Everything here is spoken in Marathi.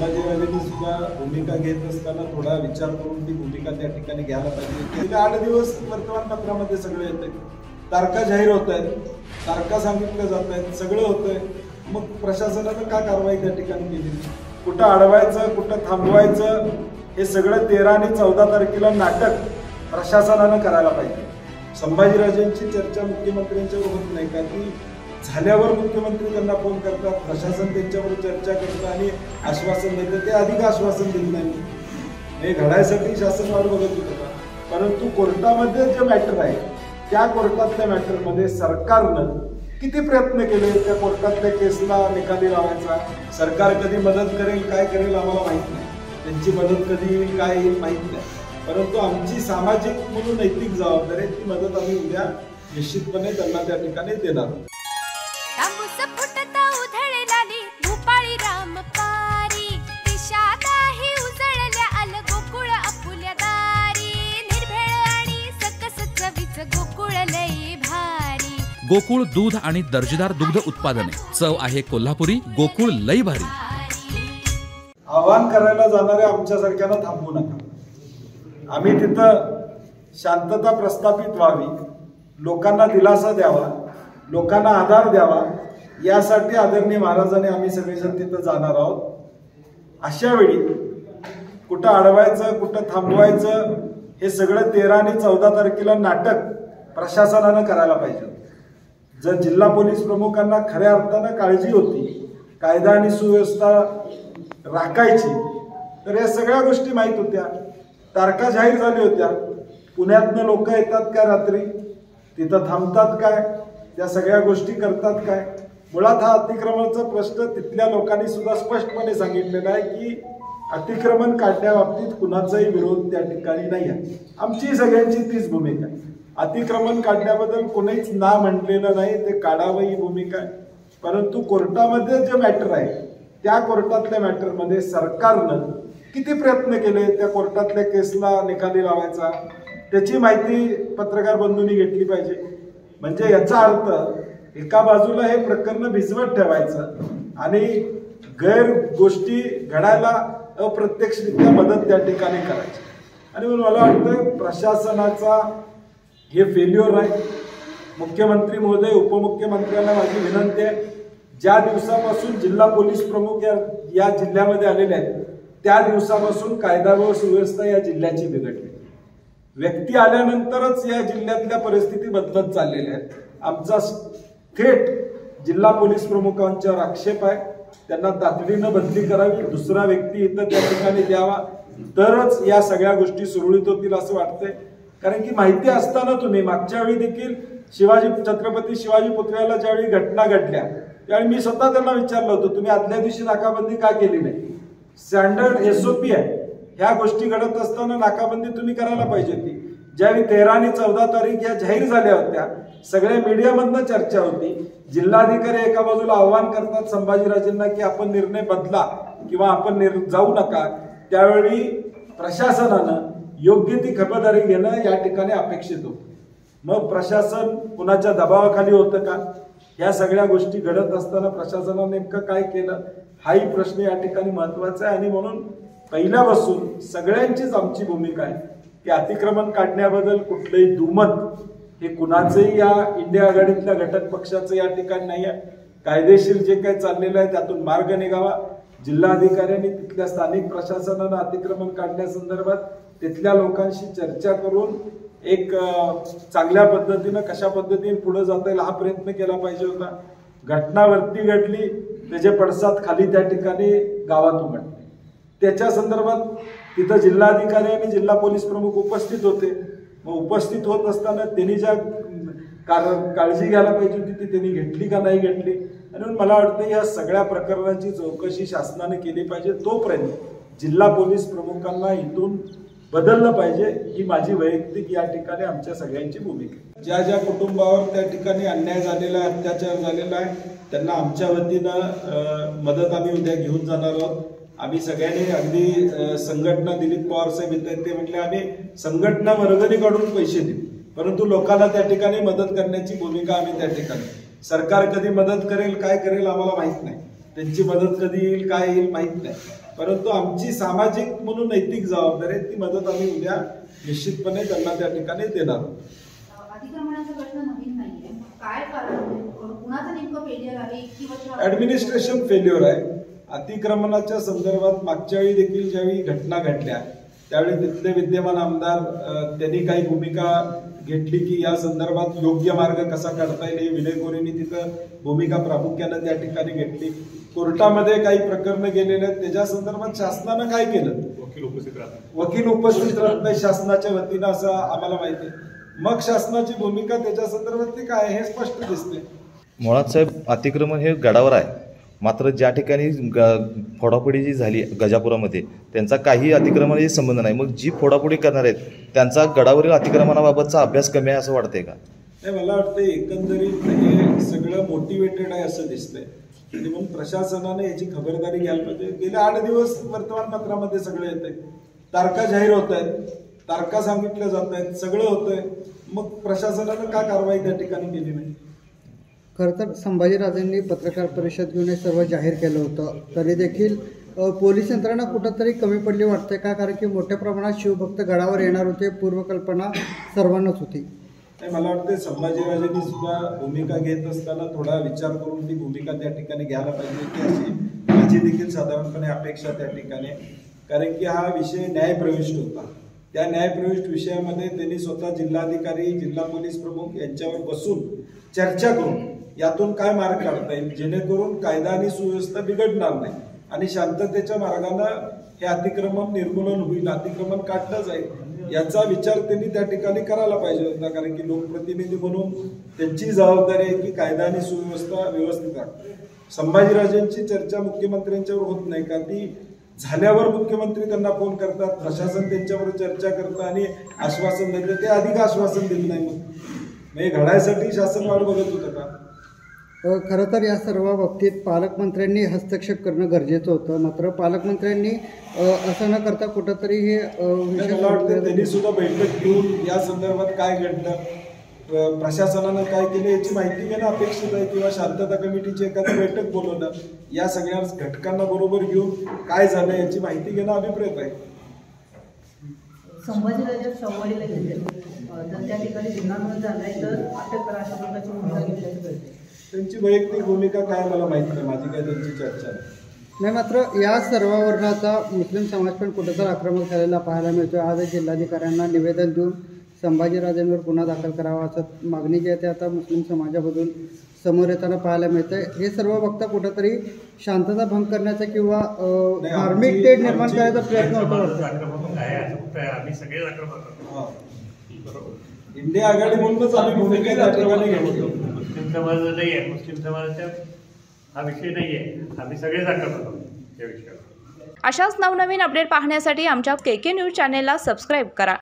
संभाजीराजेंनी सुद्धा भूमिका घेत असताना थोडा विचार करून ती भूमिका त्या ठिकाणी घ्यायला पाहिजे। गेले 8 दिवस वर्तमानपत्रामध्ये सगळे येते, तारखा जाहीर होत आहेत, तारखा सांगितल्या जात आहेत, सगळं होतंय। मग प्रशासनानं का कारवाई त्या ठिकाणी केली? कुठं अडवायचं, कुठं थांबवायचं, हे सगळं 13 आणि 14 तारखेला नाटक प्रशासनानं करायला पाहिजे। संभाजीराजेंची चर्चा मुख्यमंत्र्यांच्यावर होत नाही का? ती झाल्यावर मुख्यमंत्री त्यांना फोन करतात, प्रशासन त्यांच्यावर चर्चा करतं आणि आश्वासन देतं। ते अधिक आश्वासन देत नाही, हे घडायसाठी शासन वाट बघत होतं। परंतु कोर्टामध्ये जे मॅटर आहे त्या कोर्टातल्या मॅटरमध्ये सरकारनं किती प्रयत्न केले त्या कोर्टातल्या केसला निकाली लावायचा? सरकार कधी मदत करेल, काय करेल आम्हाला माहित नाही, त्यांची मदत कधी येईल काय येईल माहित नाही। परंतु आमची सामाजिक म्हणून नैतिक जबाबदारी आहे, ती मदत आम्ही उद्या निश्चितपणे त्यांना त्या ठिकाणी देणार आहोत। गोकुळ दूध आणि दर्जेदार दुग्ध उत्पादने, चव आहे कोल्हापुरी, गोकुळ लई भारी। आव्हान करायला जाणाऱ्या आमच्यासारख्यांना थांबवू नका। आम्ही तिथं शांतता प्रस्थापित व्हावी, लोकांना दिलासा द्यावा, लोकांना आधार द्यावा, यासाठी आदरणीय महाराजांनी आम्ही सगळेजण तिथं जाणार आहोत। अशा वेळी कुठं अडवायचं, कुठं थांबवायचं, हे सगळं 13 आणि 14 तारखेला नाटक प्रशासनानं करायला पाहिजे। जर जिल्हा पोलीस प्रमुखांना खऱ्या अर्थानं काळजी होती, कायदा आणि सुव्यवस्था राखायची, तर या सगळ्या गोष्टी माहीत होत्या, तारखा जाहीर झाल्या होत्या। पुण्यातनं लोक येतात काय रात्री, तिथं थांबतात काय, त्या सगळ्या गोष्टी करतात काय? मुळात हा अतिक्रमणाचा प्रश्न तिथल्या लोकांनी सुद्धा स्पष्टपणे सांगितलेला आहे की अतिक्रमण काढण्याबाबतीत कुणाचाही विरोध त्या ठिकाणी नाही आहे। आमची सगळ्यांची तीच भूमिका आहे। अतिक्रमण काढण्याबद्दल कोणीच ना म्हटलेलं नाही, ते काढावं ही भूमिका आहे। परंतु कोर्टामध्ये जे मॅटर आहे त्या कोर्टातल्या मॅटरमध्ये सरकारनं किती प्रयत्न केले त्या कोर्टातल्या केसला निकाली लावायचा, त्याची माहिती पत्रकार बंधूंनी घेतली पाहिजे। म्हणजे याचा अर्थ एका बाजूला हे प्रकरण भिजवत ठेवायचं आणि गैर गोष्टी घडायला अप्रत्यक्षरित्या मदत त्या ठिकाणी करायची। आणि म्हणून मला वाटतं प्रशासनाचा हे फेल्युअर आहे। मुख्यमंत्री महोदय, उपमुख्यमंत्र्यांना माझी विनंती आहे, ज्या दिवसापासून जिल्हा पोलीस प्रमुख या जिल्ह्यामध्ये आलेले आहेत त्या दिवसापासून कायदा व सुव्यवस्था या जिल्ह्याची बिघडली। व्यक्ती आल्यानंतरच या जिल्ह्यातल्या परिस्थिती बदलत चाललेल्या आहेत। आमचा थेट जिल्हा पोलीस प्रमुखांच्यावर आक्षेप आहे, त्यांना तातडीनं बदली करावी, दुसरा व्यक्ती इथं त्या ठिकाणी द्यावा, तरच या सगळ्या गोष्टी सुरळीत होतील असं वाटतंय। कारण की माहिती असताना तुम्ही मागच्या वेळी देखील छत्रपती शिवाजी पुतळ्याला ज्यावेळी घटना घडल्या त्यावेळी मी स्वतः त्यांना विचारलं होतं, तुम्ही आदल्या दिवशी नाकाबंदी का केली नाही? स्टँडर्ड SOP आहे, ह्या गोष्टी घडत असताना नाकाबंदी तुम्ही करायला पाहिजे होती। ज्यावेळी 13 आणि 14 तारीख या जाहीर झाल्या होत्या, सगळ्या मीडियामधनं चर्चा होती, जिल्हाधिकारी एका बाजूला आव्हान करतात संभाजीराजेंना की आपण निर्णय बदला किंवा आपण जाऊ नका, त्यावेळी प्रशासनानं योग्य ती खबरदारी घेणं या ठिकाणी अपेक्षित होतं। मग प्रशासन कुणाच्या दबावाखाली होतं का? या सगळ्या गोष्टी घडत असताना प्रशासनाने नेमकं काय केलं हाही प्रश्न या ठिकाणी महत्वाचा आहे। आणि म्हणून पहिल्यापासून सगळ्यांचीच आमची भूमिका आहे की अतिक्रमण काढण्याबद्दल कुठलंही दुमत हे कुणाचंही या इंडिया आघाडीतल्या घटक पक्षाचं या ठिकाणी नाही आहे। कायदेशीर जे काही चाललेलं आहे त्यातून मार्ग निघावा। जिल्हाधिकाऱ्यांनी तिथल्या स्थानिक प्रशासनानं अतिक्रमण काढण्यासंदर्भात तिथल्या लोकांशी चर्चा करून एक चांगल्या पद्धतीनं कशा पद्धतीने पुढे जाता येईल हा प्रयत्न केला पाहिजे होता। घटनावरती घडली, त्याचे पडसाद खाली त्या ठिकाणी गावात उमटले, त्याच्या संदर्भात तिथं जिल्हाधिकारी आणि जिल्हा पोलीस प्रमुख उपस्थित होते। मग उपस्थित होत असताना त्यांनी ज्या काळजी घ्यायला पाहिजे होती ती त्यांनी घेतली का नाही घेतली? आणि मला वाटतं या सगळ्या प्रकरणांची चौकशी शासनाने केली पाहिजे। तोपर्यंत जिल्हा पोलीस प्रमुखांना इथून बदललं पाहिजे, ही माझी वैयक्तिक या ठिकाणी आमच्या सगळ्यांची भूमिका आहे। ज्या ज्या कुटुंबावर त्या ठिकाणी अन्याय झालेला आहे, अत्याचार झालेला आहे, त्यांना आमच्या वतीनं मदत आम्ही उद्या घेऊन जाणार आहोत। आम्ही सगळ्यांनी अगदी संघटना दिलीप पवार साहेब येतात ते म्हटले आम्ही संघटना वर्गणी काढून पैसे देऊ, परंतु लोकांना त्या ठिकाणी मदत करण्याची भूमिका आम्ही त्या ठिकाणी। सरकार कधी मदत करेल काय करेल आम्हाला माहित नाही, त्यांची मदत कधी येईल काय येईल माहित नाही। परंतु आमची सामाजिक म्हणून नैतिक जबाबदारी आहे, ती मदत आम्ही उद्या निश्चितपणे त्यांना त्या ठिकाणी देणार आहोत. अतिक्रमणाचा प्रश्न नवीन नाहीये, काय कारण कुणाचं नेमकं फेलियर आहे? इतकी वर्ष ऍडमिनिस्ट्रेशन फेल्युअर आहे. अतिक्रमणाच्या संदर्भात मागच्या वेळी देखील ज्यावेळी घटना घडल्या त्यावेळी तिथले विद्यमान आमदार त्यांनी काही भूमिका घेतली की या संदर्भात योग्य मार्ग कसा काढता येईल हे विनयकोरेंनी तिथं भूमिका प्रामुख्यानं त्या ठिकाणी घेतली. कोर्टामध्ये काही प्रकरणं गेलेले आहेत, त्याच्या संदर्भात शासनानं काय केलं? वकील उपस्थित राहत नाही शासनाच्या वतीनं, असं आम्हाला माहिती आहे. मग शासनाची भूमिका त्याच्या संदर्भात ती काय हे स्पष्ट दिसते. मुळात साहेब, अतिक्रमण हे गडावर आहे, मात्र ज्या ठिकाणी फोडाफोडी जी झाली गजापुरामध्ये त्यांचा काही अतिक्रमणाशी संबंध नाही. मग जी फोडाफोडी करणार आहेत त्यांचा गडावरील अतिक्रमणाबाबतचा अभ्यास कमी आहे असं वाटतंय का? नाही, मला वाटतं एकंदरीत हे सगळं मोटिवेटेड आहे असं दिसतंय. आणि म्हणून प्रशासनाने याची खबरदारी घ्यायला पाहिजे. गेले 8 दिवस वर्तमानपत्रामध्ये सगळं येतंय, तारखा जाहीर होत आहेत, तारखा सांगितल्या जात आहेत, सगळं होतंय. मग प्रशासनानं का कारवाई त्या ठिकाणी केली नाही? खरं तर संभाजीराजेंनी पत्रकार परिषद घेऊन हे सर्व जाहीर केलं होतं, तरी देखील पोलीस यंत्रणा कुठंतरी कमी पडली वाटते का? कारण की मोठ्या प्रमाणात शिवभक्त गडावर येणार होते, पूर्वकल्पना सर्वांनाच होती. नाही, मला वाटतं संभाजीराजेंनी सुद्धा भूमिका घेत असताना थोडा विचार करून ती भूमिका त्या ठिकाणी घ्यायला पाहिजे की अशी माझी देखील साधारणपणे अपेक्षा त्या ठिकाणी. कारण की हा विषय न्यायप्रविष्ट होता. त्या न्यायप्रविष्ट विषयामध्ये त्यांनी स्वतः जिल्हाधिकारी, जिल्हा पोलीस प्रमुख यांच्यावर बसून चर्चा करून यातून काय मार्ग काढता येईल जेणेकरून कायदा आणि सुव्यवस्था बिघडणार नाही आणि शांततेच्या मार्गानं हे अतिक्रमण निर्मूलन होईल, अतिक्रमण काढलं जाईल याचा विचार त्यांनी त्या ठिकाणी करायला पाहिजे होता. कारण की लोकप्रतिनिधी म्हणून त्यांची जबाबदारी आहे की कायदा आणि सुव्यवस्था व्यवस्थित राखणे. संभाजीराजेंची चर्चा मुख्यमंत्र्यांच्यावर होत नाही का? ती झाल्यावर मुख्यमंत्री त्यांना फोन करतात, प्रशासन त्यांच्यावर चर्चा करतं आणि आश्वासन देतं. ते अधिक आश्वासन दिलं नाही. मग हे घडायसाठी शासन वाट बघत होतं का? खरं तर या सर्व बाबतीत पालकमंत्र्यांनी हस्तक्षेप करणं गरजेचं होतं, मात्र पालकमंत्र्यांनी असं न करता कुठंतरी हे मला वाटतं त्यांनी सुद्धा बैठक घेऊन या संदर्भात काय घडलं, प्रशासनानं काय केलं याची माहिती घेणं अपेक्षित आहे किंवा शांतता कमिटीची एखादी बैठक बोलवणं, या सगळ्या घटकांना बरोबर घेऊन काय झालं याची माहिती घेणं अभिप्रेत आहे. संभाजीराजे शाहूवाडीला गेले तर त्या ठिकाणी गुन्हा नोंद झालाय तर अटक करा अशा प्रकारची भूमिका घेतल्याची कळते. त्यांची वैयक्तिक भूमिका काय मला माहिती नाही, माझी काय त्यांची चर्चा नाही. मात्र या सर्वावरून आता मुस्लिम समाज पण कुठंतरी आक्रमक झालेला पाहायला मिळतो. आज जिल्हाधिकाऱ्यांना निवेदन देऊन संभाजीराजेंवर गुन्हा दाखल करावा असं मागणी जी आहे ते आता मुस्लिम समाजामधून समोर येताना पाहायला मिळतंय. हे सर्व बघता कुठंतरी शांतता भंग करण्याचा किंवा धार्मिक तेढ निर्माण करायचा प्रयत्न होतो. इंडिया आघाडी म्हणूनच आम्ही भूमिका त्या ठिकाणी घेतो. मुस्लिम समाज नाही आहे, मुस्लिम समाजाचा हा विषय नाही आहे, आम्ही सगळेच आक्रमक आहोत या विषयावर. अशाच नवनवीन अपडेट पाहण्यासाठी आमच्या KK न्यूज चॅनेलला सबस्क्राईब करा.